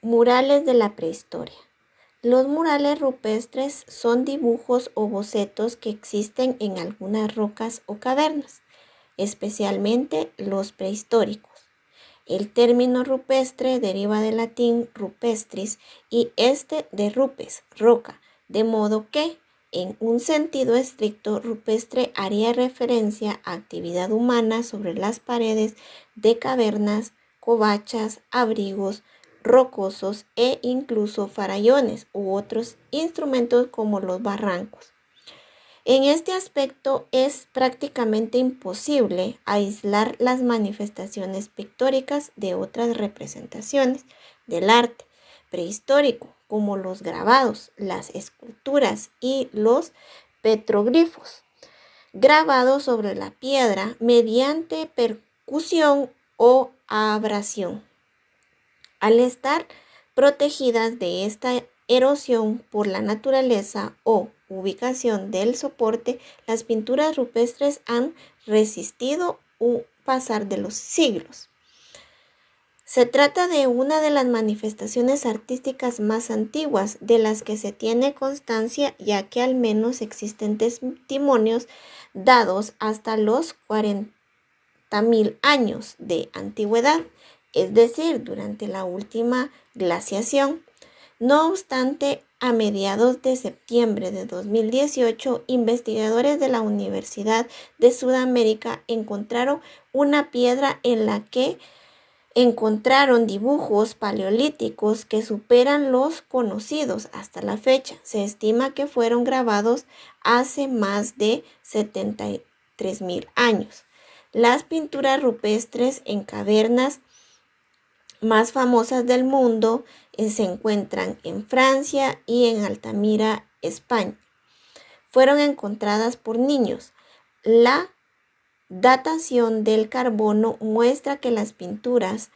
Murales de la prehistoria. Los murales rupestres son dibujos o bocetos que existen en algunas rocas o cavernas, especialmente los prehistóricos. El término rupestre deriva del latín rupestris y este de rupes, roca, de modo que, en un sentido estricto, rupestre haría referencia a actividad humana sobre las paredes de cavernas, covachas, abrigos rocosos e incluso farallones u otros instrumentos como los barrancos. En este aspecto es prácticamente imposible aislar las manifestaciones pictóricas de otras representaciones del arte prehistórico, como los grabados, las esculturas y los petroglifos, grabados sobre la piedra mediante percusión o abrasión. Al estar protegidas de esta erosión por la naturaleza o ubicación del soporte, las pinturas rupestres han resistido un pasar de los siglos. Se trata de una de las manifestaciones artísticas más antiguas de las que se tiene constancia, ya que al menos existen testimonios dados hasta los 40.000 años de antigüedad, es decir, durante la última glaciación. No obstante, a mediados de septiembre de 2018, investigadores de la Universidad de Sudamérica encontraron una piedra en la que encontraron dibujos paleolíticos que superan los conocidos hasta la fecha. Se estima que fueron grabados hace más de 73.000 años. Las pinturas rupestres en cavernas más famosas del mundo se encuentran en Francia y en Altamira, España. Fueron encontradas por niños. La datación del carbono muestra que las pinturas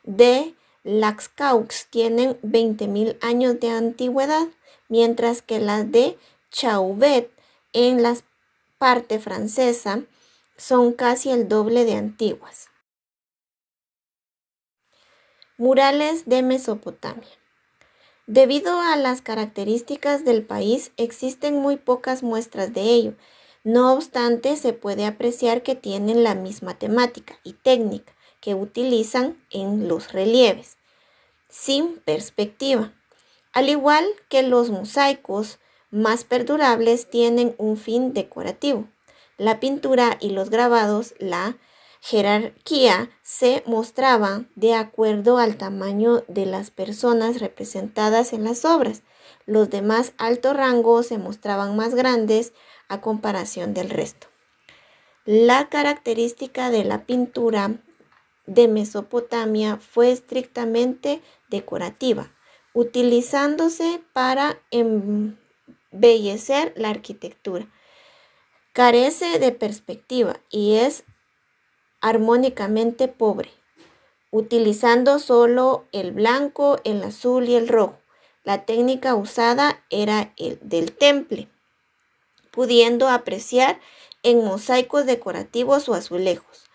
de Lascaux tienen 20.000 años de antigüedad, mientras que las de Chauvet en la parte francesa son casi el doble de antiguas. Murales de Mesopotamia. Debido a las características del país, existen muy pocas muestras de ello. No obstante, se puede apreciar que tienen la misma temática y técnica que utilizan en los relieves, sin perspectiva. Al igual que los mosaicos más perdurables tienen un fin decorativo. La pintura y los grabados, la jerarquía se mostraba de acuerdo al tamaño de las personas representadas en las obras. Los de más alto rango se mostraban más grandes a comparación del resto. La característica de la pintura de Mesopotamia fue estrictamente decorativa, utilizándose para embellecer la arquitectura. Carece de perspectiva y es armónicamente pobre, utilizando solo el blanco, el azul y el rojo. La técnica usada era el del temple, pudiendo apreciar en mosaicos decorativos o azulejos.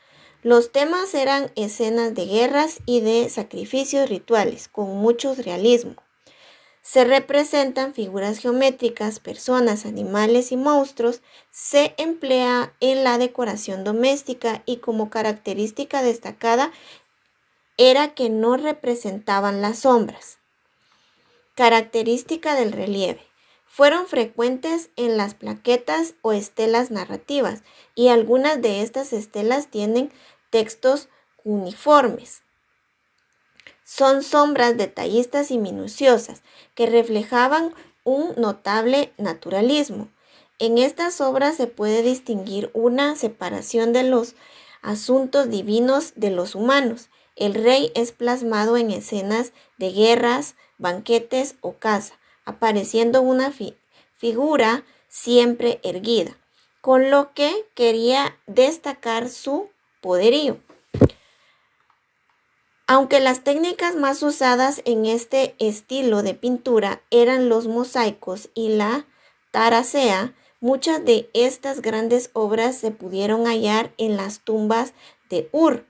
Los temas eran escenas de guerras y de sacrificios rituales, con mucho realismo. Se representan figuras geométricas, personas, animales y monstruos. Se emplea en la decoración doméstica y como característica destacada era que no representaban las sombras. Característica del relieve. Fueron frecuentes en las plaquetas o estelas narrativas y algunas de estas estelas tienen textos cuneiformes. Son sombras detallistas y minuciosas que reflejaban un notable naturalismo. En estas obras se puede distinguir una separación de los asuntos divinos de los humanos. El rey es plasmado en escenas de guerras, banquetes o caza, apareciendo una figura siempre erguida, con lo que quería destacar su poderío. Aunque las técnicas más usadas en este estilo de pintura eran los mosaicos y la taracea, muchas de estas grandes obras se pudieron hallar en las tumbas de Ur.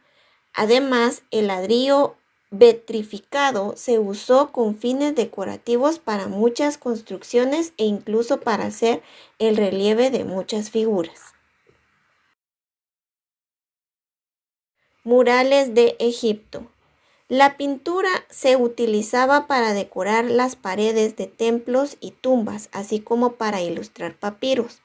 Además, el ladrillo vitrificado se usó con fines decorativos para muchas construcciones e incluso para hacer el relieve de muchas figuras. Murales de Egipto. La pintura se utilizaba para decorar las paredes de templos y tumbas, así como para ilustrar papiros.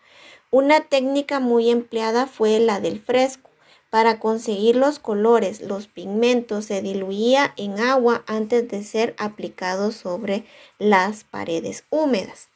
Una técnica muy empleada fue la del fresco. Para conseguir los colores, los pigmentos se diluía en agua antes de ser aplicados sobre las paredes húmedas.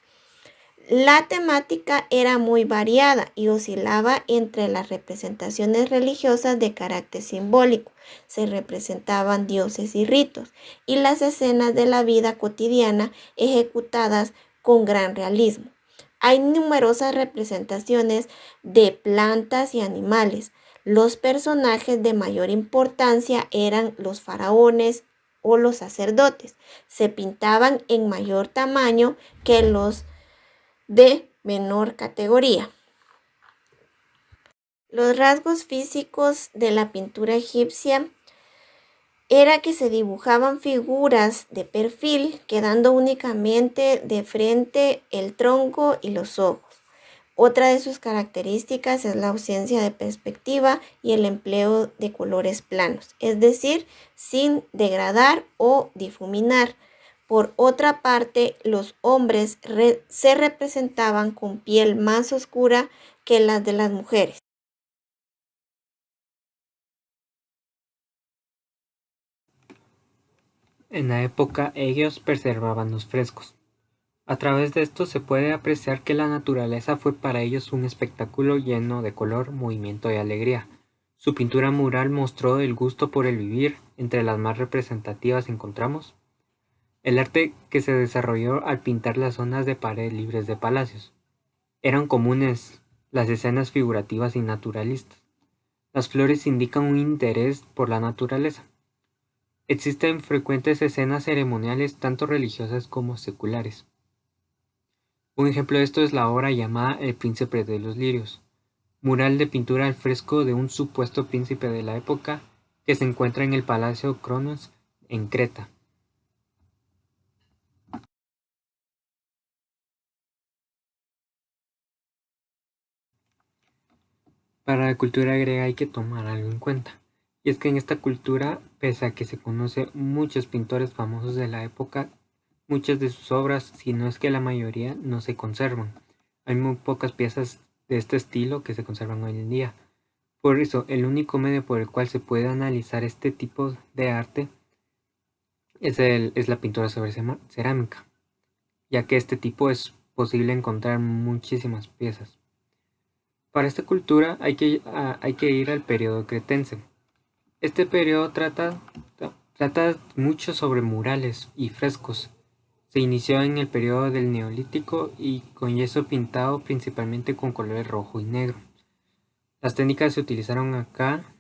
La temática era muy variada y oscilaba entre las representaciones religiosas de carácter simbólico, se representaban dioses y ritos, y las escenas de la vida cotidiana ejecutadas con gran realismo. Hay numerosas representaciones de plantas y animales. Los personajes de mayor importancia eran los faraones o los sacerdotes. Se pintaban en mayor tamaño que los de menor categoría. Los rasgos físicos de la pintura egipcia era que se dibujaban figuras de perfil, quedando únicamente de frente el tronco y los ojos. Otra de sus características es la ausencia de perspectiva y el empleo de colores planos, es decir, sin degradar o difuminar. Por otra parte, los hombres se representaban con piel más oscura que las de las mujeres. En la época ellos preservaban los frescos. A través de esto se puede apreciar que la naturaleza fue para ellos un espectáculo lleno de color, movimiento y alegría. Su pintura mural mostró el gusto por el vivir. Entre las más representativas encontramos el arte que se desarrolló al pintar las zonas de pared libres de palacios. Eran comunes las escenas figurativas y naturalistas. Las flores indican un interés por la naturaleza. Existen frecuentes escenas ceremoniales tanto religiosas como seculares. Un ejemplo de esto es la obra llamada El príncipe de los lirios, mural de pintura al fresco de un supuesto príncipe de la época que se encuentra en el Palacio Cronos en Creta. Para la cultura griega hay que tomar algo en cuenta, y es que en esta cultura, pese a que se conoce muchos pintores famosos de la época, muchas de sus obras, si no es que la mayoría, no se conservan. Hay muy pocas piezas de este estilo que se conservan hoy en día. Por eso, el único medio por el cual se puede analizar este tipo de arte es la pintura sobre cerámica, ya que este tipo es posible encontrar muchísimas piezas. Para esta cultura hay que ir al periodo cretense. Este periodo trata mucho sobre murales y frescos. Se inició en el periodo del Neolítico y con yeso pintado principalmente con colores rojo y negro. Las técnicas que se utilizaron acá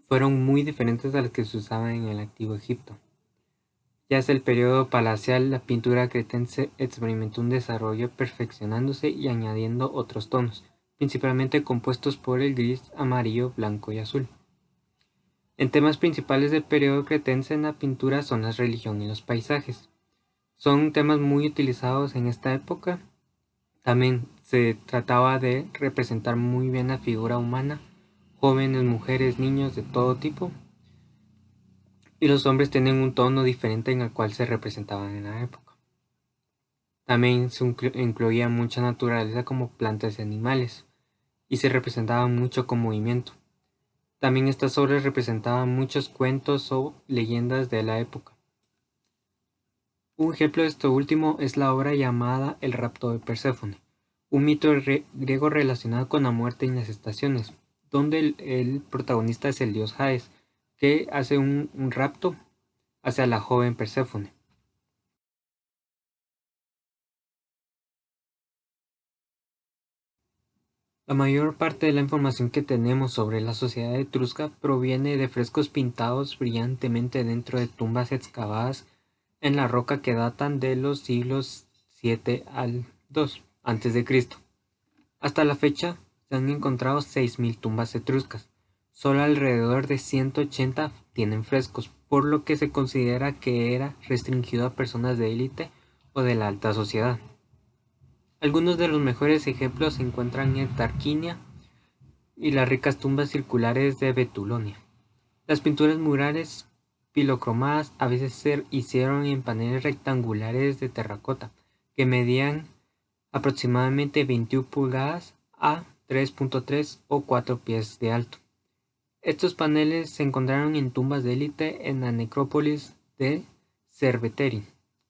fueron muy diferentes a las que se usaban en el antiguo Egipto. Ya hacia el periodo palacial, la pintura cretense experimentó un desarrollo perfeccionándose y añadiendo otros tonos, principalmente compuestos por el gris, amarillo, blanco y azul. En temas principales del periodo cretense en la pintura son la religión y los paisajes. Son temas muy utilizados en esta época. También se trataba de representar muy bien la figura humana, jóvenes, mujeres, niños de todo tipo. Y los hombres tienen un tono diferente en el cual se representaban en la época. También se incluía mucha naturaleza como plantas y animales, y se representaban mucho con movimiento. También estas obras representaban muchos cuentos o leyendas de la época. Un ejemplo de esto último es la obra llamada El rapto de Perséfone, un mito griego relacionado con la muerte en las estaciones, donde el protagonista es el dios Hades, que hace un rapto hacia la joven Perséfone. La mayor parte de la información que tenemos sobre la sociedad etrusca proviene de frescos pintados brillantemente dentro de tumbas excavadas en la roca que datan de los siglos 7 al 2 a.C. Hasta la fecha se han encontrado 6.000 tumbas etruscas. Solo alrededor de 180 tienen frescos, por lo que se considera que era restringido a personas de élite o de la alta sociedad. Algunos de los mejores ejemplos se encuentran en Tarquinia y las ricas tumbas circulares de Betulonia. Las pinturas murales pilocromadas a veces se hicieron en paneles rectangulares de terracota, que medían aproximadamente 21 pulgadas a 3.3 o 4 pies de alto. Estos paneles se encontraron en tumbas de élite en la necrópolis de Cerveteri,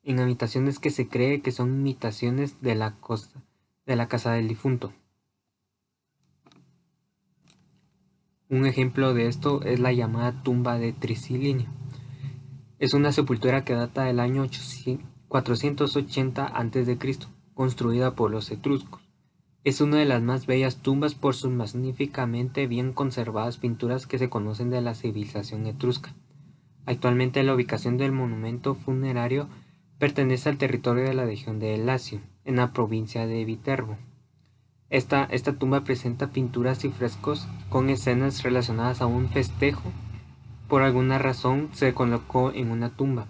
en habitaciones que se cree que son imitaciones de la casa del difunto. Un ejemplo de esto es la llamada tumba de Trisilinio. Es una sepultura que data del año 480 a.C., construida por los etruscos. Es una de las más bellas tumbas por sus magníficamente bien conservadas pinturas que se conocen de la civilización etrusca. Actualmente la ubicación del monumento funerario pertenece al territorio de la región de Lacio, en la provincia de Viterbo. Esta tumba presenta pinturas y frescos con escenas relacionadas a un festejo. Por alguna razón se colocó en una tumba.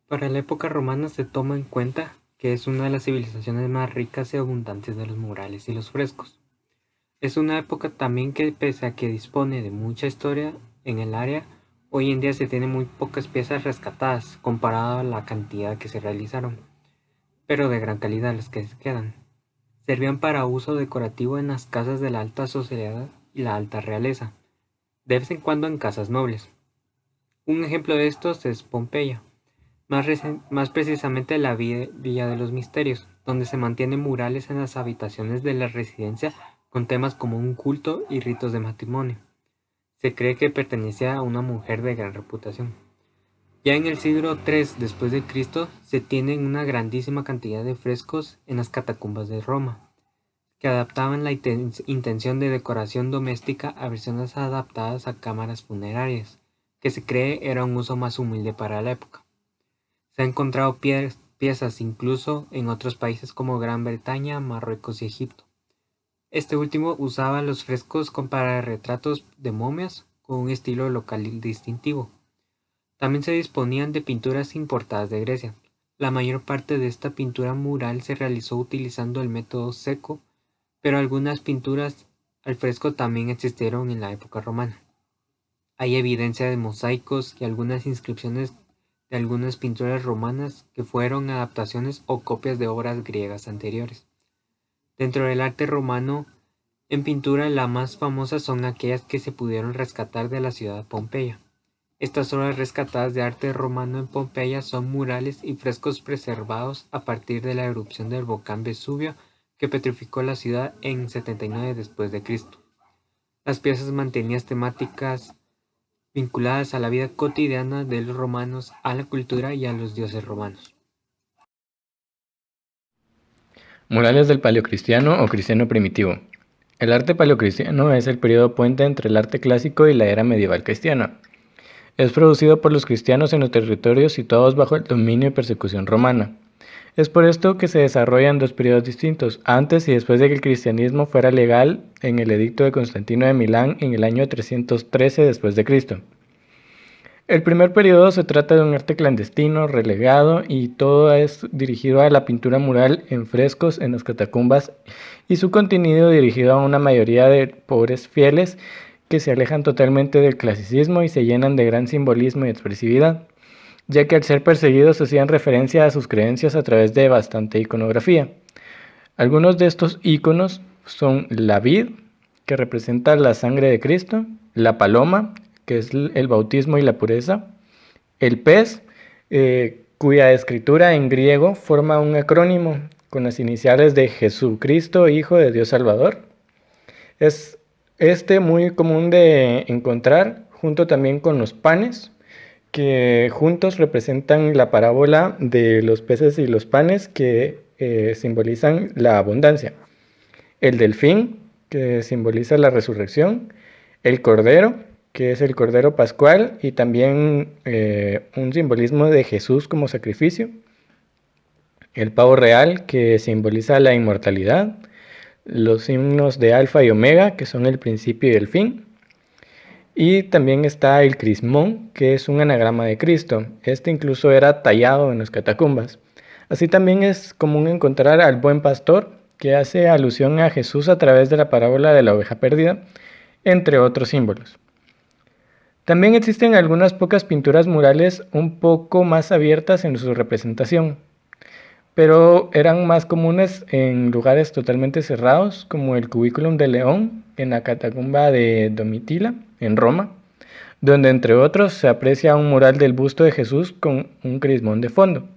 Para la época romana se toma en cuenta que es una de las civilizaciones más ricas y abundantes de los murales y los frescos. Es una época también que, pese a que dispone de mucha historia en el área, hoy en día se tienen muy pocas piezas rescatadas comparado a la cantidad que se realizaron, pero de gran calidad las que se quedan. Servían para uso decorativo en las casas de la alta sociedad y la alta realeza, de vez en cuando en casas nobles. Un ejemplo de estos es Pompeya, más precisamente la Villa de los Misterios, donde se mantienen murales en las habitaciones de la residencia con temas como un culto y ritos de matrimonio. Se cree que pertenecía a una mujer de gran reputación. Ya en el siglo III después de Cristo se tienen una grandísima cantidad de frescos en las catacumbas de Roma, que adaptaban la intención de decoración doméstica a versiones adaptadas a cámaras funerarias, que se cree era un uso más humilde para la época. Se han encontrado piezas incluso en otros países como Gran Bretaña, Marruecos y Egipto. Este último usaba los frescos para retratos de momias con un estilo local distintivo. También se disponían de pinturas importadas de Grecia. La mayor parte de esta pintura mural se realizó utilizando el método seco, pero algunas pinturas al fresco también existieron en la época romana. Hay evidencia de mosaicos y algunas inscripciones de algunas pinturas romanas que fueron adaptaciones o copias de obras griegas anteriores. Dentro del arte romano, en pintura las más famosas son aquellas que se pudieron rescatar de la ciudad de Pompeya. Estas obras rescatadas de arte romano en Pompeya son murales y frescos preservados a partir de la erupción del volcán Vesubio que petrificó la ciudad en 79 después de Cristo. Las piezas mantenían temáticas vinculadas a la vida cotidiana de los romanos, a la cultura y a los dioses romanos. Murales del Paleocristiano o Cristiano primitivo. El arte paleocristiano es el periodo puente entre el arte clásico y la era medieval cristiana. Es producido por los cristianos en los territorios situados bajo el dominio y persecución romana. Es por esto que se desarrollan dos periodos distintos, antes y después de que el cristianismo fuera legal en el edicto de Constantino de Milán en el año 313 después de Cristo. El primer periodo se trata de un arte clandestino, relegado, y todo es dirigido a la pintura mural en frescos en las catacumbas y su contenido dirigido a una mayoría de pobres fieles que se alejan totalmente del clasicismo y se llenan de gran simbolismo y expresividad, ya que al ser perseguidos hacían referencia a sus creencias a través de bastante iconografía. Algunos de estos iconos son la vid, que representa la sangre de Cristo, la paloma, que es el bautismo y la pureza, el pez, cuya escritura en griego forma un acrónimo con las iniciales de Jesucristo, Hijo de Dios Salvador. Es muy común de encontrar junto también con los panes, que juntos representan la parábola de los peces y los panes que simbolizan la abundancia. El delfín, que simboliza la resurrección, el cordero, que es el cordero pascual y también un simbolismo de Jesús como sacrificio, el pavo real, que simboliza la inmortalidad, los signos de alfa y omega, que son el principio y el fin. Y también está el crismón, que es un anagrama de Cristo. Este incluso era tallado en las catacumbas. Así también es común encontrar al buen pastor, que hace alusión a Jesús a través de la parábola de la oveja perdida, entre otros símbolos. También existen algunas pocas pinturas murales un poco más abiertas en su representación, pero eran más comunes en lugares totalmente cerrados, como el Cubiculum de León en la catacumba de Domitila, en Roma, donde entre otros se aprecia un mural del busto de Jesús con un crismón de fondo.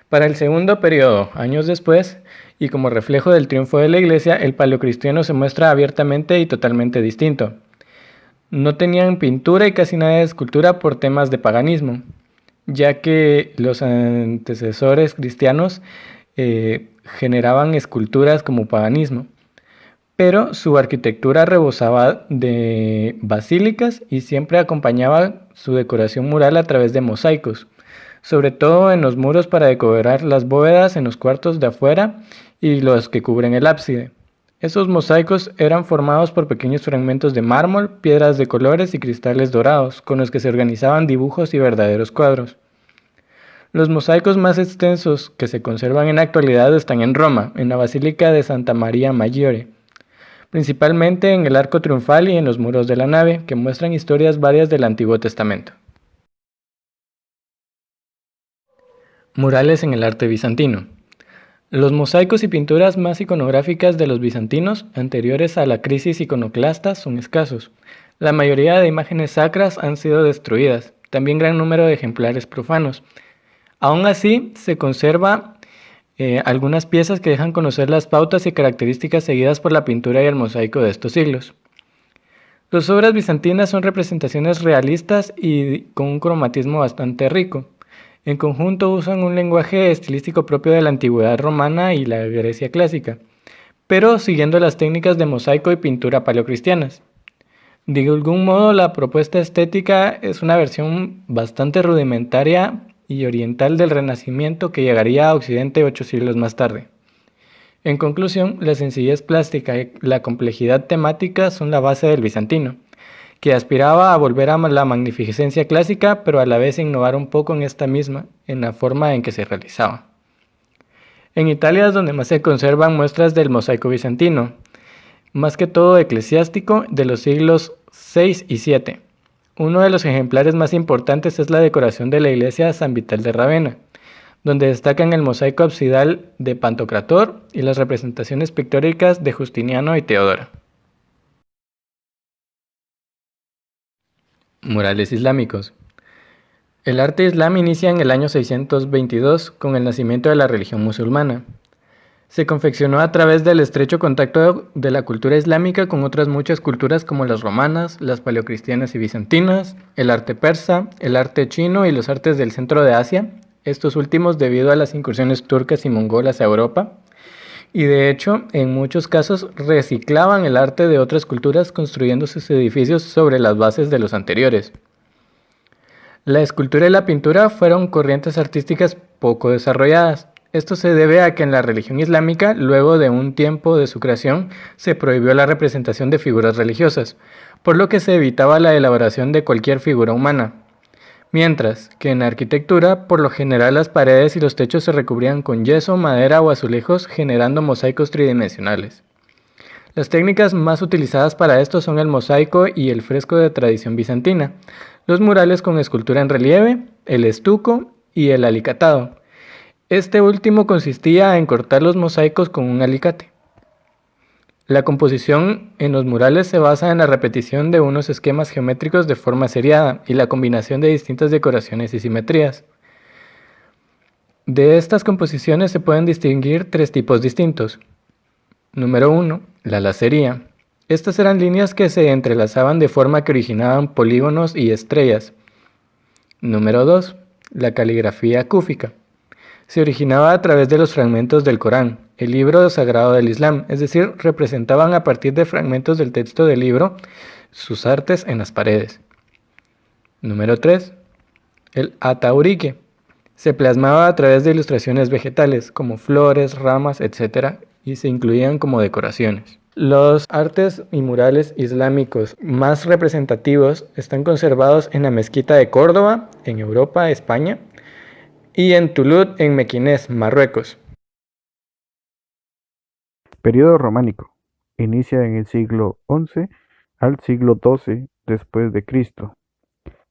Para el segundo periodo, años después, y como reflejo del triunfo de la Iglesia, el paleocristiano se muestra abiertamente y totalmente distinto. No tenían pintura y casi nada de escultura por temas de paganismo, ya que los antecesores cristianos generaban esculturas como paganismo, pero su arquitectura rebosaba de basílicas y siempre acompañaba su decoración mural a través de mosaicos, sobre todo en los muros para decorar las bóvedas en los cuartos de afuera y los que cubren el ábside. Esos mosaicos eran formados por pequeños fragmentos de mármol, piedras de colores y cristales dorados, con los que se organizaban dibujos y verdaderos cuadros. Los mosaicos más extensos que se conservan en la actualidad están en Roma, en la Basílica de Santa María Maggiore, principalmente en el arco triunfal y en los muros de la nave, que muestran historias varias del Antiguo Testamento. Murales en el arte bizantino. Los mosaicos y pinturas más iconográficas de los bizantinos, anteriores a la crisis iconoclasta, son escasos. La mayoría de imágenes sacras han sido destruidas, también gran número de ejemplares profanos. Aún así, se conserva algunas piezas que dejan conocer las pautas y características seguidas por la pintura y el mosaico de estos siglos. Las obras bizantinas son representaciones realistas y con un cromatismo bastante rico. En conjunto usan un lenguaje estilístico propio de la antigüedad romana y la Grecia clásica, pero siguiendo las técnicas de mosaico y pintura paleocristianas. De algún modo, la propuesta estética es una versión bastante rudimentaria y oriental del Renacimiento que llegaría a Occidente 8 siglos más tarde. En conclusión, la sencillez plástica y la complejidad temática son la base del bizantino, que aspiraba a volver a la magnificencia clásica, pero a la vez innovar un poco en esta misma, en la forma en que se realizaba. En Italia es donde más se conservan muestras del mosaico bizantino, más que todo eclesiástico, de los siglos VI y VII. Uno de los ejemplares más importantes es la decoración de la iglesia San Vital de Ravenna, donde destacan el mosaico absidal de Pantocrator y las representaciones pictóricas de Justiniano y Teodora. Murales islámicos. El arte islam inicia en el año 622 con el nacimiento de la religión musulmana. Se confeccionó a través del estrecho contacto de la cultura islámica con otras muchas culturas como las romanas, las paleocristianas y bizantinas, el arte persa, el arte chino y los artes del centro de Asia, estos últimos debido a las incursiones turcas y mongolas a Europa. Y de hecho, en muchos casos reciclaban el arte de otras culturas construyendo sus edificios sobre las bases de los anteriores. La escultura y la pintura fueron corrientes artísticas poco desarrolladas. Esto se debe a que en la religión islámica, luego de un tiempo de su creación, se prohibió la representación de figuras religiosas, por lo que se evitaba la elaboración de cualquier figura humana. Mientras que en la arquitectura, por lo general las paredes y los techos se recubrían con yeso, madera o azulejos, generando mosaicos tridimensionales. Las técnicas más utilizadas para esto son el mosaico y el fresco de tradición bizantina, los murales con escultura en relieve, el estuco y el alicatado. Este último consistía en cortar los mosaicos con un alicate. La composición en los murales se basa en la repetición de unos esquemas geométricos de forma seriada y la combinación de distintas decoraciones y simetrías. De estas composiciones se pueden distinguir tres tipos distintos. Número 1. La lacería. Estas eran líneas que se entrelazaban de forma que originaban polígonos y estrellas. Número 2. La caligrafía cúfica. Se originaba a través de los fragmentos del Corán, el libro sagrado del Islam, es decir, representaban a partir de fragmentos del texto del libro sus artes en las paredes. Número 3. El ataurique. Se plasmaba a través de ilustraciones vegetales, como flores, ramas, etc., y se incluían como decoraciones. Los artes y murales islámicos más representativos están conservados en la Mezquita de Córdoba, en Europa, España, y en Toulouse, en Mequinez, Marruecos. Periodo románico. Inicia en el siglo XI al siglo XII después de Cristo.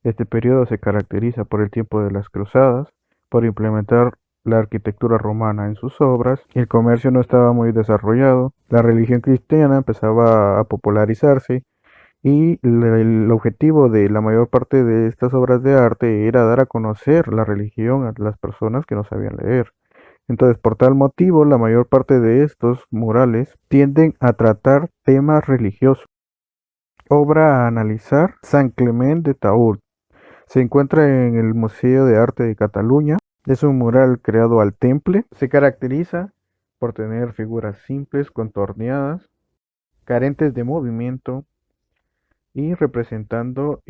Este periodo se caracteriza por el tiempo de las cruzadas, por implementar la arquitectura romana en sus obras, el comercio no estaba muy desarrollado, la religión cristiana empezaba a popularizarse y el objetivo de la mayor parte de estas obras de arte era dar a conocer la religión a las personas que no sabían leer. Entonces, por tal motivo, la mayor parte de estos murales tienden a tratar temas religiosos. Obra a analizar: San Clement de Taúl. Se encuentra en el Museo de Arte de Cataluña. Es un mural creado al temple. Se caracteriza por tener figuras simples, contorneadas, carentes de movimiento y representando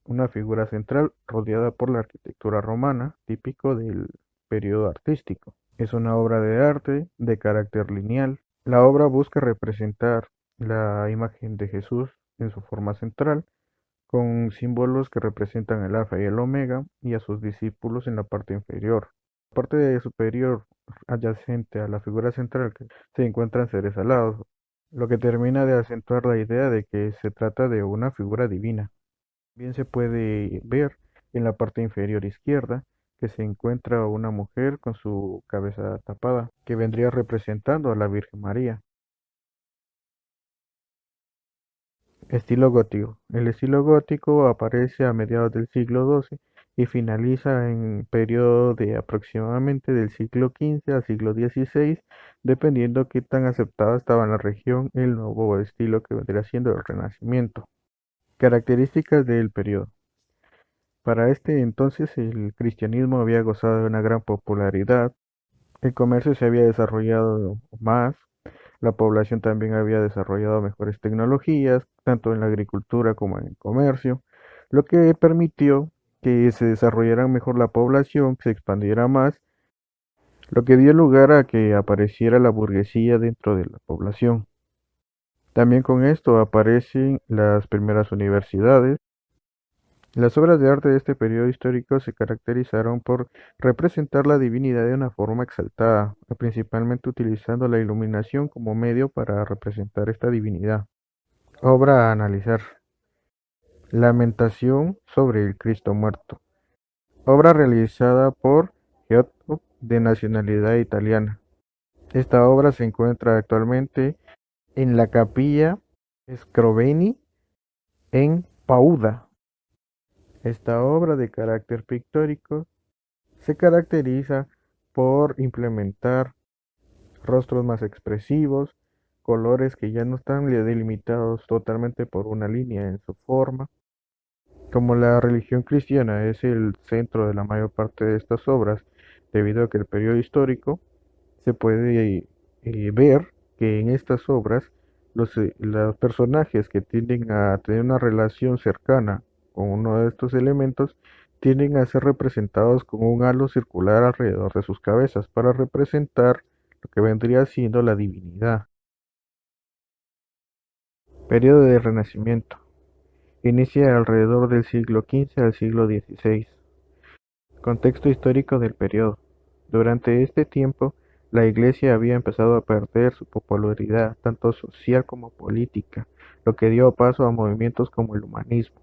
una figura central rodeada por la arquitectura romana, típico del periodo artístico. Es una obra de arte de carácter lineal. La obra busca representar la imagen de Jesús en su forma central, con símbolos que representan el alfa y el omega, y a sus discípulos en la parte inferior. La parte superior adyacente a la figura central que se encuentran seres alados, lo que termina de acentuar la idea de que se trata de una figura divina. Bien se puede ver en la parte inferior izquierda que se encuentra una mujer con su cabeza tapada, que vendría representando a la Virgen María. Estilo gótico. El estilo gótico aparece a mediados del siglo XII y finaliza en periodo de aproximadamente del siglo XV al siglo XVI, dependiendo qué tan aceptada estaba en la región el nuevo estilo que vendría siendo el Renacimiento. Características del periodo. Para este entonces el cristianismo había gozado de una gran popularidad, el comercio se había desarrollado más, la población también había desarrollado mejores tecnologías, tanto en la agricultura como en el comercio, lo que permitió que se desarrollara mejor la población, que se expandiera más, lo que dio lugar a que apareciera la burguesía dentro de la población. También con esto aparecen las primeras universidades. Las obras de arte de este periodo histórico se caracterizaron por representar la divinidad de una forma exaltada, principalmente utilizando la iluminación como medio para representar esta divinidad. Obra a analizar: Lamentación sobre el Cristo muerto. Obra realizada por Giotto, de nacionalidad italiana. Esta obra se encuentra actualmente en la Capilla Scrovegni en Pauda. Esta obra de carácter pictórico se caracteriza por implementar rostros más expresivos, colores que ya no están delimitados totalmente por una línea en su forma. Como la religión cristiana es el centro de la mayor parte de estas obras, debido a que el periodo histórico, se puede ver que en estas obras los personajes que tienden a tener una relación cercana con uno de estos elementos tienden a ser representados con un halo circular alrededor de sus cabezas para representar lo que vendría siendo la divinidad. Periodo de Renacimiento. Inicia alrededor del siglo XV al siglo XVI. Contexto histórico del periodo. Durante este tiempo, la Iglesia había empezado a perder su popularidad, tanto social como política, lo que dio paso a movimientos como el humanismo.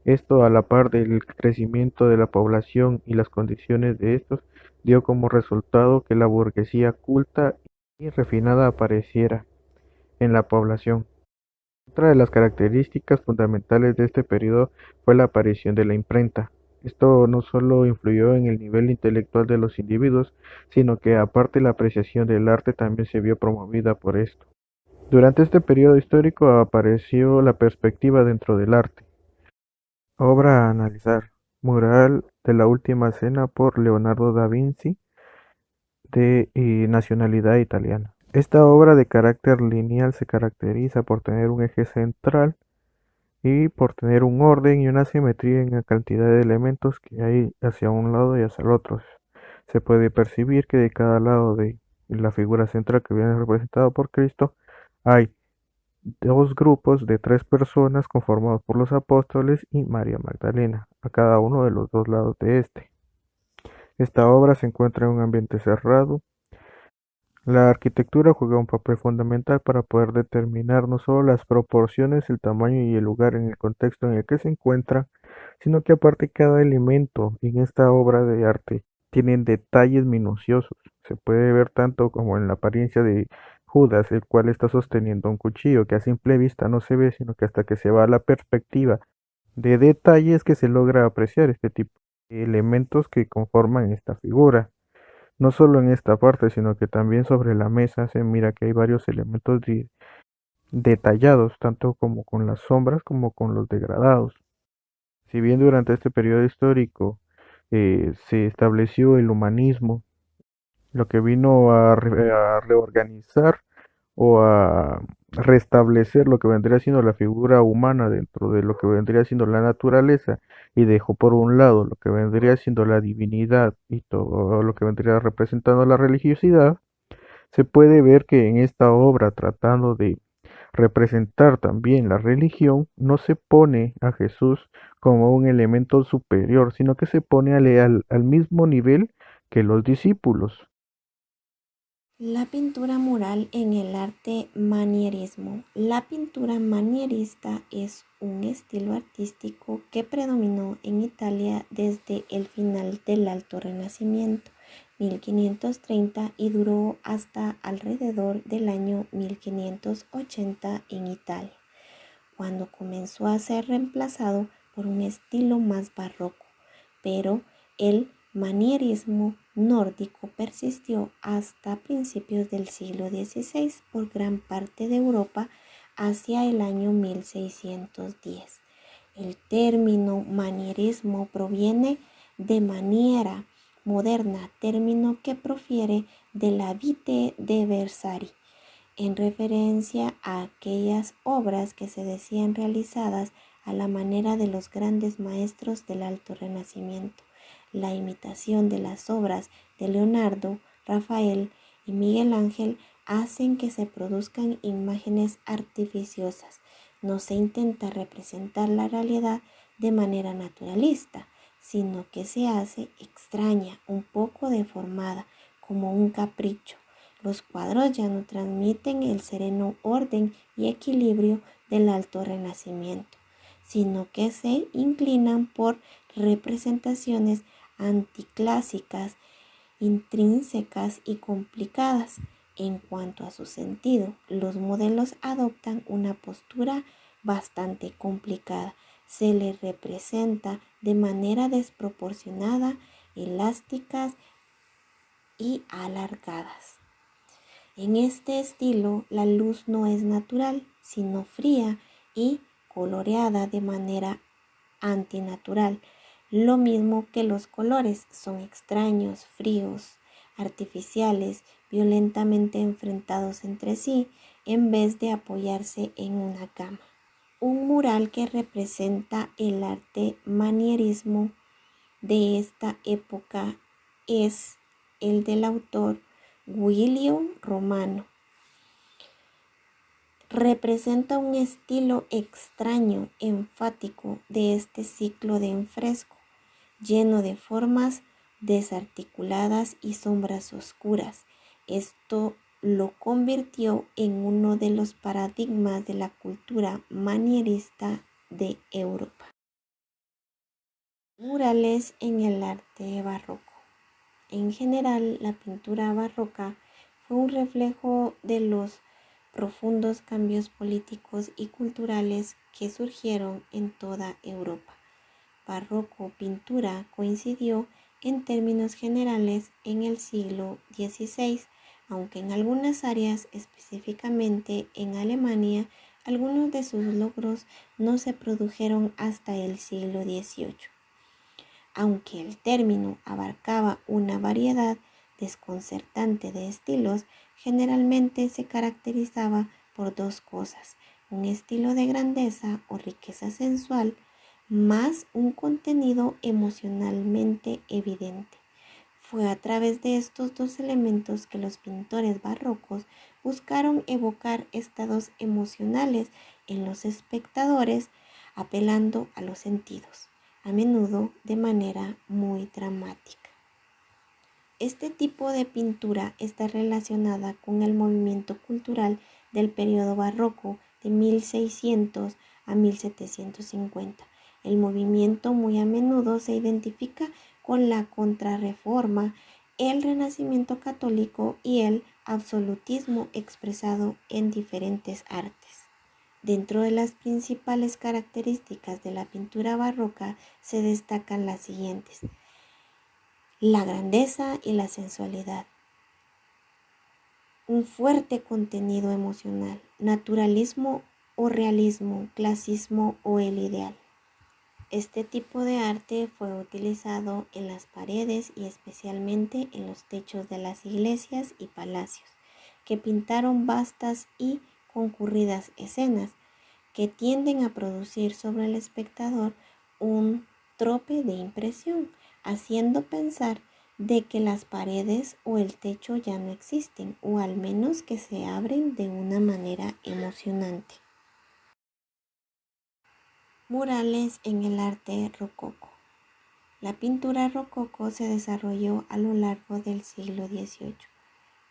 Esto, a la par del crecimiento de la población y las condiciones de estos, dio como resultado que la burguesía culta y refinada apareciera en la población. Otra de las características fundamentales de este periodo fue la aparición de la imprenta. Esto no solo influyó en el nivel intelectual de los individuos, sino que aparte la apreciación del arte también se vio promovida por esto. Durante este periodo histórico apareció la perspectiva dentro del arte. Obra a analizar: Mural de la Última Cena por Leonardo da Vinci, de nacionalidad italiana. Esta obra de carácter lineal se caracteriza por tener un eje central y por tener un orden y una simetría en la cantidad de elementos que hay hacia un lado y hacia el otro. Se puede percibir que de cada lado de la figura central que viene representada por Cristo, hay dos grupos de 3 personas conformados por los apóstoles y María Magdalena, a cada uno de los 2 lados de este. Esta obra se encuentra en un ambiente cerrado. La arquitectura juega un papel fundamental para poder determinar no solo las proporciones, el tamaño y el lugar en el contexto en el que se encuentra, sino que aparte cada elemento en esta obra de arte tienen detalles minuciosos. Se puede ver tanto como en la apariencia de Judas, el cual está sosteniendo un cuchillo que a simple vista no se ve, sino que hasta que se va a la perspectiva de detalles que se logra apreciar este tipo de elementos que conforman esta figura. No solo en esta parte, sino que también sobre la mesa se mira que hay varios elementos detallados, tanto como con las sombras como con los degradados. Si bien durante este periodo histórico se estableció el humanismo, lo que vino a reorganizar o a restablecer lo que vendría siendo la figura humana dentro de lo que vendría siendo la naturaleza y dejó por un lado lo que vendría siendo la divinidad y todo lo que vendría representando la religiosidad, se puede ver que en esta obra, tratando de representar también la religión, no se pone a Jesús como un elemento superior, sino que se pone al mismo nivel que los discípulos. La pintura mural en el arte manierismo. La pintura manierista es un estilo artístico que predominó en Italia desde el final del Alto Renacimiento, 1530, y duró hasta alrededor del año 1580 en Italia, cuando comenzó a ser reemplazado por un estilo más barroco, pero el manierismo nórdico persistió hasta principios del siglo XVI por gran parte de Europa hacia el año 1610. El término manierismo proviene de maniera moderna, término que profiere de la Vite de Versari, en referencia a aquellas obras que se decían realizadas a la manera de los grandes maestros del Alto Renacimiento. La imitación de las obras de Leonardo, Rafael y Miguel Ángel hacen que se produzcan imágenes artificiosas. No se intenta representar la realidad de manera naturalista, sino que se hace extraña, un poco deformada, como un capricho. Los cuadros ya no transmiten el sereno orden y equilibrio del Alto Renacimiento, sino que se inclinan por representaciones anticlásicas, intrínsecas y complicadas. En cuanto a su sentido, los modelos adoptan una postura bastante complicada. Se les representa de manera desproporcionada, elásticas y alargadas. En este estilo, la luz no es natural, sino fría y coloreada de manera antinatural. Lo mismo que los colores son extraños, fríos, artificiales, violentamente enfrentados entre sí, en vez de apoyarse en una cama. Un mural que representa el arte manierismo de esta época es el del autor Giulio Romano. Representa un estilo extraño, enfático de este ciclo de enfresco, lleno de formas desarticuladas y sombras oscuras. Esto lo convirtió en uno de los paradigmas de la cultura manierista de Europa. Murales en el arte barroco. En general, la pintura barroca fue un reflejo de los profundos cambios políticos y culturales que surgieron en toda Europa. Barroco pintura coincidió en términos generales en el siglo XVI, aunque en algunas áreas, específicamente en Alemania, algunos de sus logros no se produjeron hasta el siglo XVIII. Aunque el término abarcaba una variedad desconcertante de estilos, generalmente se caracterizaba por dos cosas: un estilo de grandeza o riqueza sensual, más un contenido emocionalmente evidente. Fue a través de estos dos elementos que los pintores barrocos buscaron evocar estados emocionales en los espectadores, apelando a los sentidos, a menudo de manera muy dramática. Este tipo de pintura está relacionada con el movimiento cultural del periodo barroco de 1600 a 1750. El movimiento muy a menudo se identifica con la Contrarreforma, el Renacimiento católico y el absolutismo expresado en diferentes artes. Dentro de las principales características de la pintura barroca se destacan las siguientes: la grandeza y la sensualidad, un fuerte contenido emocional, naturalismo o realismo, clasismo o el ideal. Este tipo de arte fue utilizado en las paredes y especialmente en los techos de las iglesias y palacios, que pintaron vastas y concurridas escenas que tienden a producir sobre el espectador un trope de impresión, haciendo pensar de que las paredes o el techo ya no existen, o al menos que se abren de una manera emocionante. Murales en el arte rococó. La pintura rococó se desarrolló a lo largo del siglo XVIII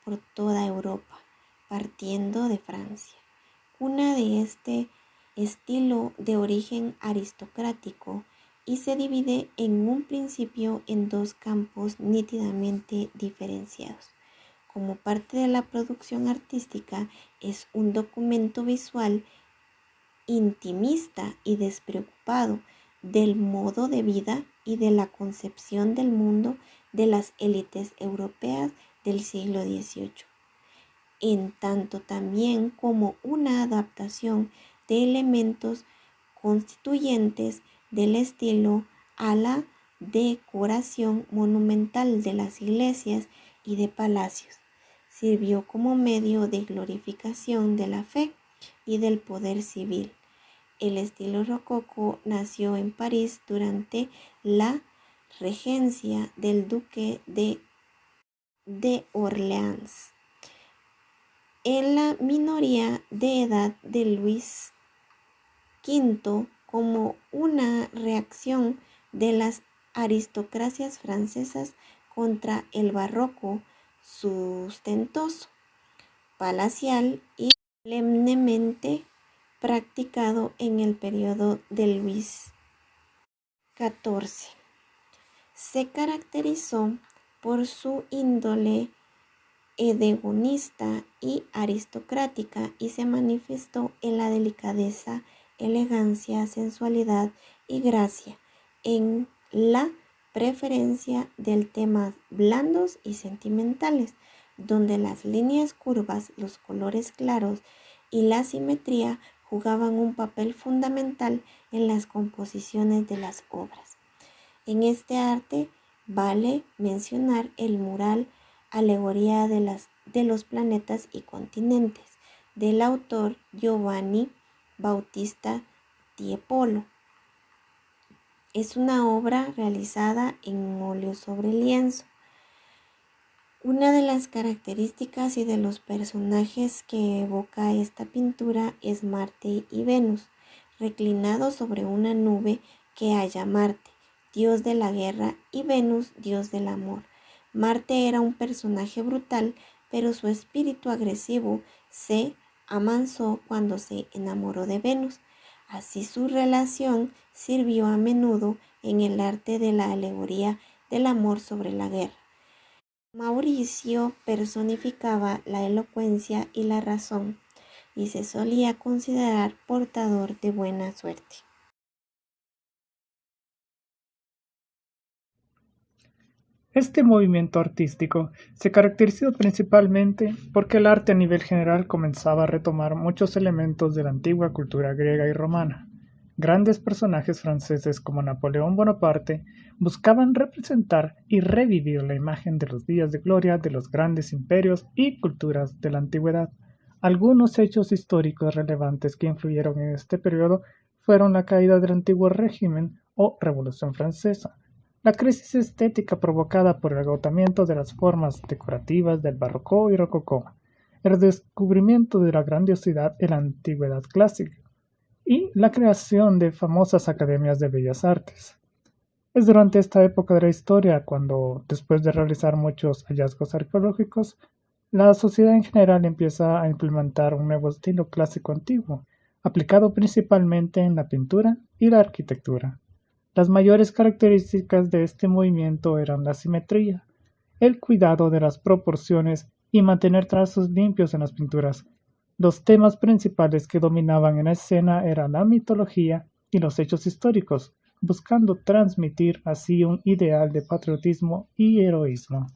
por toda Europa, partiendo de Francia. Una de este estilo de origen aristocrático y se divide en un principio en dos campos nítidamente diferenciados. Como parte de la producción artística, es un documento visual intimista y despreocupado del modo de vida y de la concepción del mundo de las élites europeas del siglo XVIII, en tanto también como una adaptación de elementos constituyentes del estilo a la decoración monumental de las iglesias y de palacios. Sirvió como medio de glorificación de la fe y del poder civil. El estilo rococó nació en París durante la regencia del duque de Orleans, en la minoría de edad de Luis V, como una reacción de las aristocracias francesas contra el barroco sustentoso, palacial y solemnemente practicado en el periodo de Luis XIV. Se caracterizó por su índole hedonista y aristocrática y se manifestó en la delicadeza, elegancia, sensualidad y gracia, en la preferencia del temas blandos y sentimentales, donde las líneas curvas, los colores claros y la simetría jugaban un papel fundamental en las composiciones de las obras. En este arte vale mencionar el mural Alegoría de los planetas y continentes, del autor Giovanni Bautista Tiepolo. Es una obra realizada en óleo sobre lienzo. Una de las características y de los personajes que evoca esta pintura es Marte y Venus, reclinados sobre una nube que halla Marte, dios de la guerra, y Venus, dios del amor. Marte era un personaje brutal, pero su espíritu agresivo se amansó cuando se enamoró de Venus. Así su relación sirvió a menudo en el arte de la alegoría del amor sobre la guerra. Mauricio personificaba la elocuencia y la razón, y se solía considerar portador de buena suerte. Este movimiento artístico se caracterizó principalmente porque el arte a nivel general comenzaba a retomar muchos elementos de la antigua cultura griega y romana. Grandes personajes franceses como Napoleón Bonaparte buscaban representar y revivir la imagen de los días de gloria de los grandes imperios y culturas de la antigüedad. Algunos hechos históricos relevantes que influyeron en este periodo fueron la caída del antiguo régimen o Revolución Francesa, La crisis estética provocada por el agotamiento de las formas decorativas del barroco y rococó, el descubrimiento de la grandiosidad en la antigüedad clásica y la creación de famosas academias de bellas artes. Es durante esta época de la historia cuando, después de realizar muchos hallazgos arqueológicos, la sociedad en general empieza a implementar un nuevo estilo clásico antiguo, aplicado principalmente en la pintura y la arquitectura. Las mayores características de este movimiento eran la simetría, el cuidado de las proporciones y mantener trazos limpios en las pinturas. Los temas principales que dominaban en la escena eran la mitología y los hechos históricos, buscando transmitir así un ideal de patriotismo y heroísmo.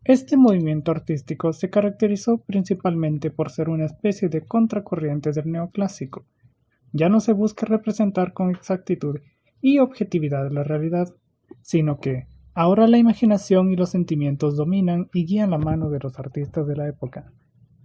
Este movimiento artístico se caracterizó principalmente por ser una especie de contracorriente del neoclásico. Ya no se busca representar con exactitud y objetividad la realidad, sino que ahora la imaginación y los sentimientos dominan y guían la mano de los artistas de la época.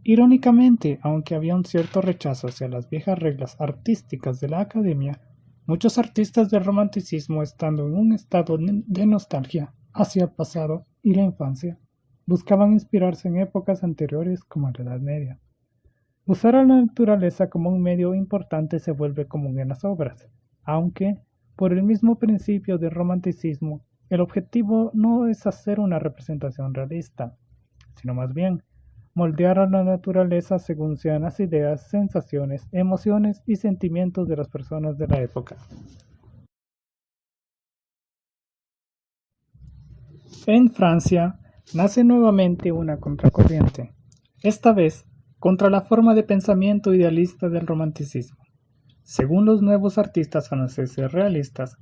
Irónicamente, aunque había un cierto rechazo hacia las viejas reglas artísticas de la academia, muchos artistas del romanticismo, estando en un estado de nostalgia hacia el pasado y la infancia, buscaban inspirarse en épocas anteriores como la Edad Media. Usar a la naturaleza como un medio importante se vuelve común en las obras, aunque, por el mismo principio del romanticismo, el objetivo no es hacer una representación realista, sino más bien moldear a la naturaleza según sean las ideas, sensaciones, emociones y sentimientos de las personas de la época. En Francia nace nuevamente una contracorriente, esta vez contra la forma de pensamiento idealista del romanticismo. Según los nuevos artistas franceses realistas,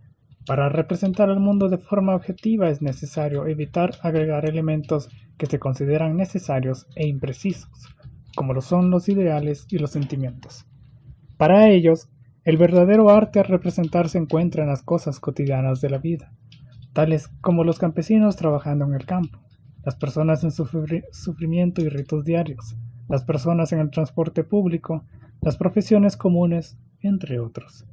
para representar al mundo de forma objetiva es necesario evitar agregar elementos que se consideran necesarios e imprecisos, como lo son los ideales y los sentimientos. Para ellos, el verdadero arte a representar se encuentra en las cosas cotidianas de la vida, tales como los campesinos trabajando en el campo, las personas en su sufrimiento y ritos diarios, las personas en el transporte público, las profesiones comunes, entre otros.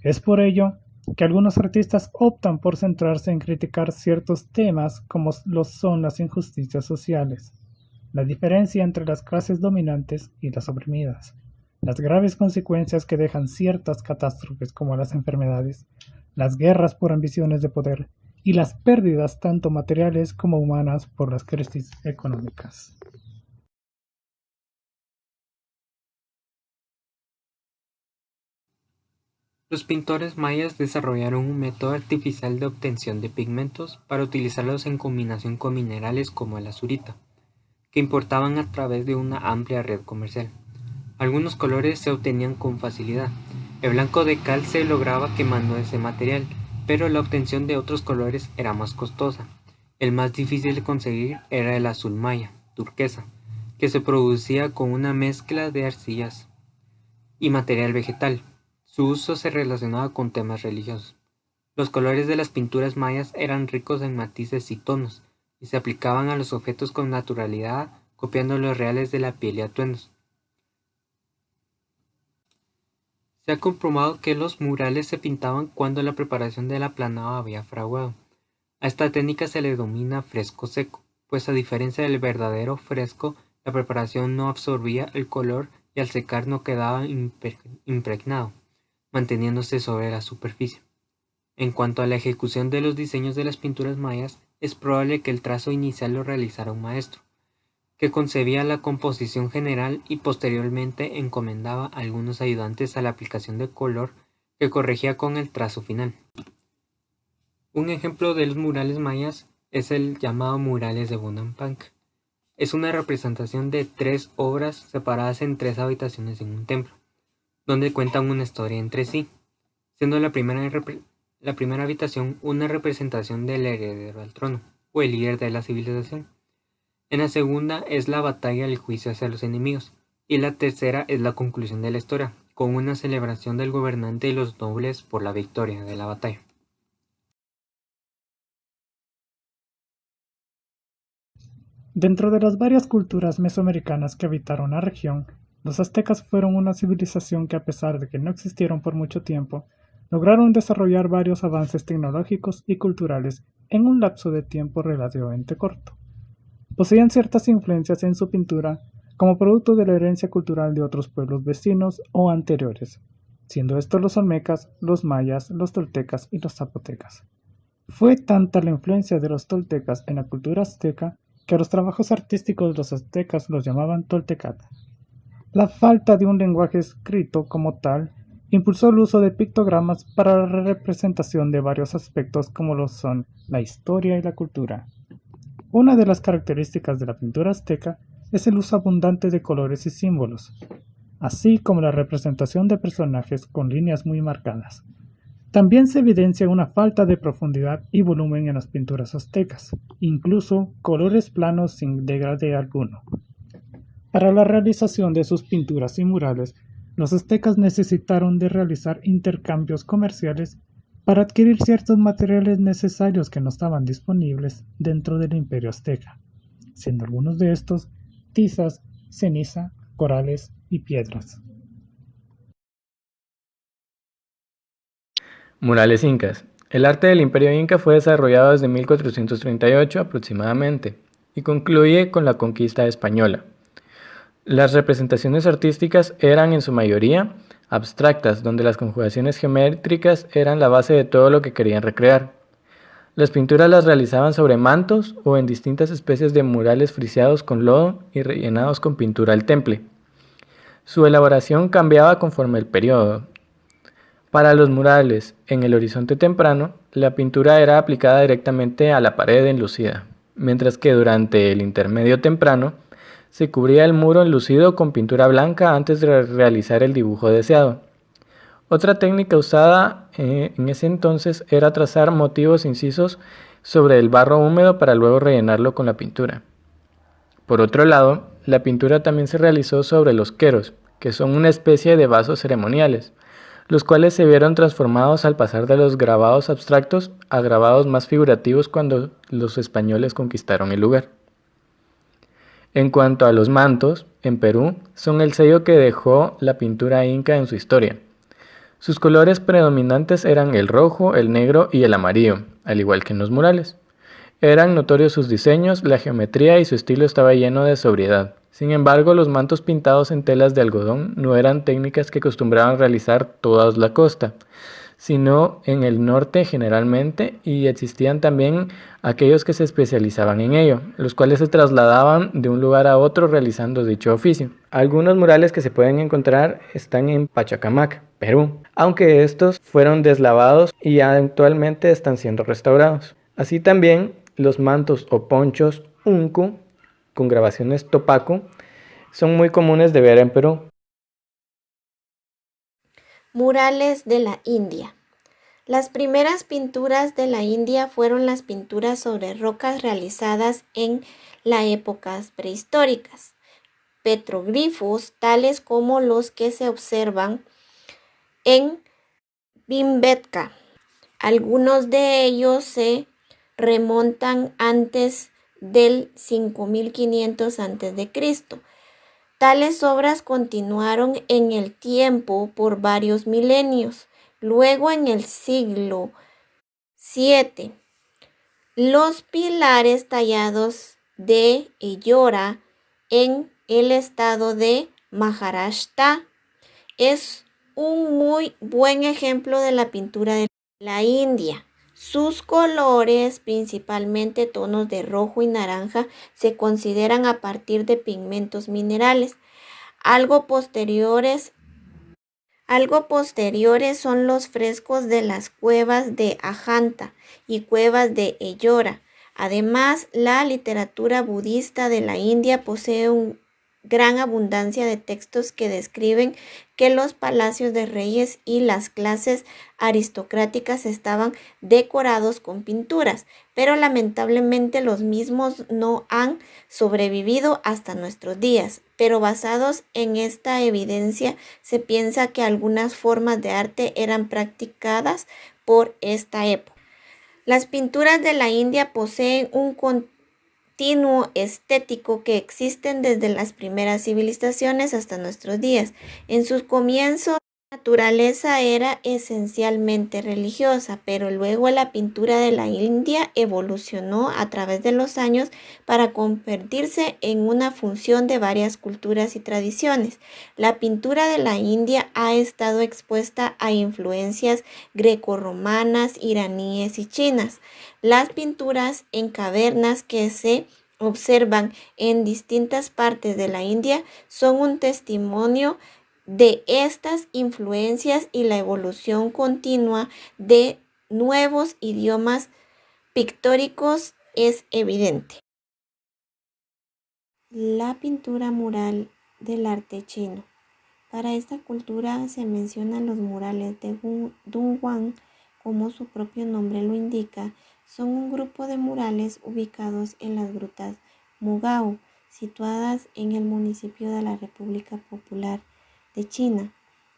Es por ello que algunos artistas optan por centrarse en criticar ciertos temas como lo son las injusticias sociales, la diferencia entre las clases dominantes y las oprimidas, las graves consecuencias que dejan ciertas catástrofes como las enfermedades, las guerras por ambiciones de poder y las pérdidas tanto materiales como humanas por las crisis económicas. Los pintores mayas desarrollaron un método artificial de obtención de pigmentos para utilizarlos en combinación con minerales como el azurita, que importaban a través de una amplia red comercial. Algunos colores se obtenían con facilidad. El blanco de cal se lograba quemando ese material, pero la obtención de otros colores era más costosa. El más difícil de conseguir era el azul maya, turquesa, que se producía con una mezcla de arcillas y material vegetal. Su uso se relacionaba con temas religiosos. Los colores de las pinturas mayas eran ricos en matices y tonos, y se aplicaban a los objetos con naturalidad, copiando los reales de la piel y atuendos. Se ha comprobado que los murales se pintaban cuando la preparación del aplanado había fraguado. A esta técnica se le denomina fresco seco, pues a diferencia del verdadero fresco, la preparación no absorbía el color y al secar no quedaba impregnado, manteniéndose sobre la superficie. En cuanto a la ejecución de los diseños de las pinturas mayas, es probable que el trazo inicial lo realizara un maestro, que concebía la composición general y posteriormente encomendaba a algunos ayudantes a la aplicación de color que corregía con el trazo final. Un ejemplo de los murales mayas es el llamado murales de Bonampak. Es una representación de 3 obras separadas en 3 habitaciones en un templo, donde cuentan una historia entre sí, siendo la primera habitación una representación del heredero al trono, o el líder de la civilización. En la segunda es la batalla del juicio hacia los enemigos, y la tercera es la conclusión de la historia, con una celebración del gobernante y los nobles por la victoria de la batalla. Dentro de las varias culturas mesoamericanas que habitaron la región, Los aztecas fueron una civilización que, a pesar de que no existieron por mucho tiempo, lograron desarrollar varios avances tecnológicos y culturales en un lapso de tiempo relativamente corto. Poseían ciertas influencias en su pintura como producto de la herencia cultural de otros pueblos vecinos o anteriores, siendo estos los olmecas, los mayas, los toltecas y los zapotecas. Fue tanta la influencia de los toltecas en la cultura azteca que a los trabajos artísticos de los aztecas los llamaban toltecat. La falta de un lenguaje escrito como tal impulsó el uso de pictogramas para la representación de varios aspectos como lo son la historia y la cultura. Una de las características de la pintura azteca es el uso abundante de colores y símbolos, así como la representación de personajes con líneas muy marcadas. También se evidencia una falta de profundidad y volumen en las pinturas aztecas, incluso colores planos sin degradé alguno. Para la realización de sus pinturas y murales, los aztecas necesitaron de realizar intercambios comerciales para adquirir ciertos materiales necesarios que no estaban disponibles dentro del imperio azteca, siendo algunos de estos tizas, ceniza, corales y piedras. Murales incas. El arte del imperio inca fue desarrollado desde 1438 aproximadamente y concluye con la conquista española. Las representaciones artísticas eran en su mayoría abstractas, donde las conjugaciones geométricas eran la base de todo lo que querían recrear. Las pinturas las realizaban sobre mantos o en distintas especies de murales friseados con lodo y rellenados con pintura al temple. Su elaboración cambiaba conforme el periodo. Para los murales en el horizonte temprano, la pintura era aplicada directamente a la pared enlucida, mientras que durante el intermedio temprano se cubría el muro enlucido con pintura blanca antes de realizar el dibujo deseado. Otra técnica usada en ese entonces era trazar motivos incisos sobre el barro húmedo para luego rellenarlo con la pintura. Por otro lado, la pintura también se realizó sobre los queros, que son una especie de vasos ceremoniales, los cuales se vieron transformados al pasar de los grabados abstractos a grabados más figurativos cuando los españoles conquistaron el lugar. En cuanto a los mantos, en Perú, son el sello que dejó la pintura inca en su historia. Sus colores predominantes eran el rojo, el negro y el amarillo, al igual que en los murales. Eran notorios sus diseños, la geometría y su estilo estaba lleno de sobriedad. Sin embargo, los mantos pintados en telas de algodón no eran técnicas que acostumbraban realizar toda la costa, sino en el norte generalmente, y existían también aquellos que se especializaban en ello, los cuales se trasladaban de un lugar a otro realizando dicho oficio. Algunos murales que se pueden encontrar están en Pachacamac, Perú, aunque estos fueron deslavados y actualmente están siendo restaurados. Así también los mantos o ponchos unku con grabaciones topaco son muy comunes de ver en Perú. Murales de la India. Las primeras pinturas de la India fueron las pinturas sobre rocas realizadas en las épocas prehistóricas. Petroglifos tales como los que se observan en Bhimbetka. Algunos de ellos se remontan antes del 5500 a.C. Tales obras continuaron en el tiempo por varios milenios. Luego, en el siglo VII, los pilares tallados de Ellora en el estado de Maharashtra es un muy buen ejemplo de la pintura de la India. Sus colores, principalmente tonos de rojo y naranja, se consideran a partir de pigmentos minerales. Algo posteriores son los frescos de las cuevas de Ajanta y cuevas de Ellora. Además, la literatura budista de la India posee una gran abundancia de textos que describen que los palacios de reyes y las clases aristocráticas estaban decorados con pinturas, pero lamentablemente los mismos no han sobrevivido hasta nuestros días. Pero basados en esta evidencia, se piensa que algunas formas de arte eran practicadas por esta época. Las pinturas de la India poseen un continuo estético que existen desde las primeras civilizaciones hasta nuestros días. En sus comienzos, la naturaleza era esencialmente religiosa, pero luego la pintura de la India evolucionó a través de los años para convertirse en una función de varias culturas y tradiciones. La pintura de la India ha estado expuesta a influencias grecorromanas, iraníes y chinas. Las pinturas en cavernas que se observan en distintas partes de la India son un testimonio de estas influencias y la evolución continua de nuevos idiomas pictóricos es evidente. La pintura mural del arte chino. Para esta cultura se mencionan los murales de Dunhuang, como su propio nombre lo indica, son un grupo de murales ubicados en las grutas Mogao, situadas en el municipio de la República Popular de China.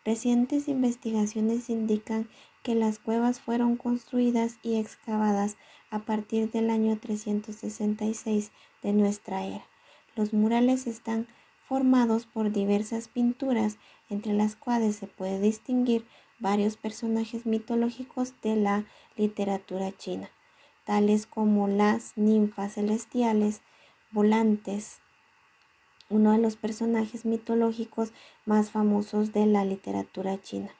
Recientes investigaciones indican que las cuevas fueron construidas y excavadas a partir del año 366 de nuestra era. Los murales están formados por diversas pinturas, entre las cuales se puede distinguir varios personajes mitológicos de la literatura china, tales como las ninfas celestiales volantes, uno de los personajes mitológicos más famosos de la literatura china.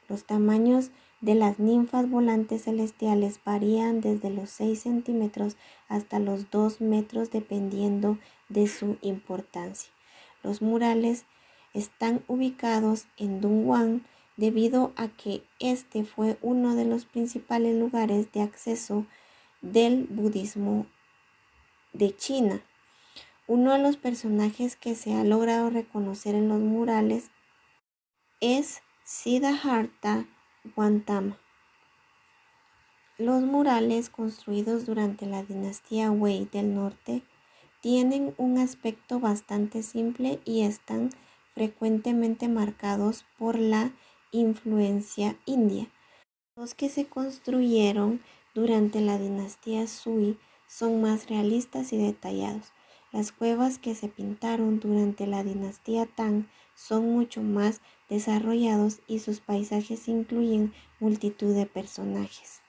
Los tamaños de las ninfas volantes celestiales varían desde los 6 centímetros hasta los 2 metros dependiendo de su importancia. Los murales están ubicados en Dunhuang debido a que este fue uno de los principales lugares de acceso del budismo de China. Uno de los personajes que se ha logrado reconocer en los murales es Siddhartha Gautama. Los murales construidos durante la dinastía Wei del Norte tienen un aspecto bastante simple y están frecuentemente marcados por la influencia india. Los que se construyeron durante la dinastía Sui son más realistas y detallados. Las cuevas que se pintaron durante la dinastía Tang son mucho más desarrollados y sus paisajes incluyen multitud de personajes.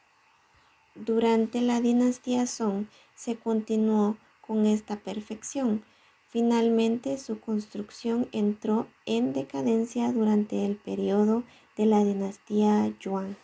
Durante la dinastía Song se continuó con esta perfección. Finalmente, su construcción entró en decadencia durante el periodo de la dinastía Yuan.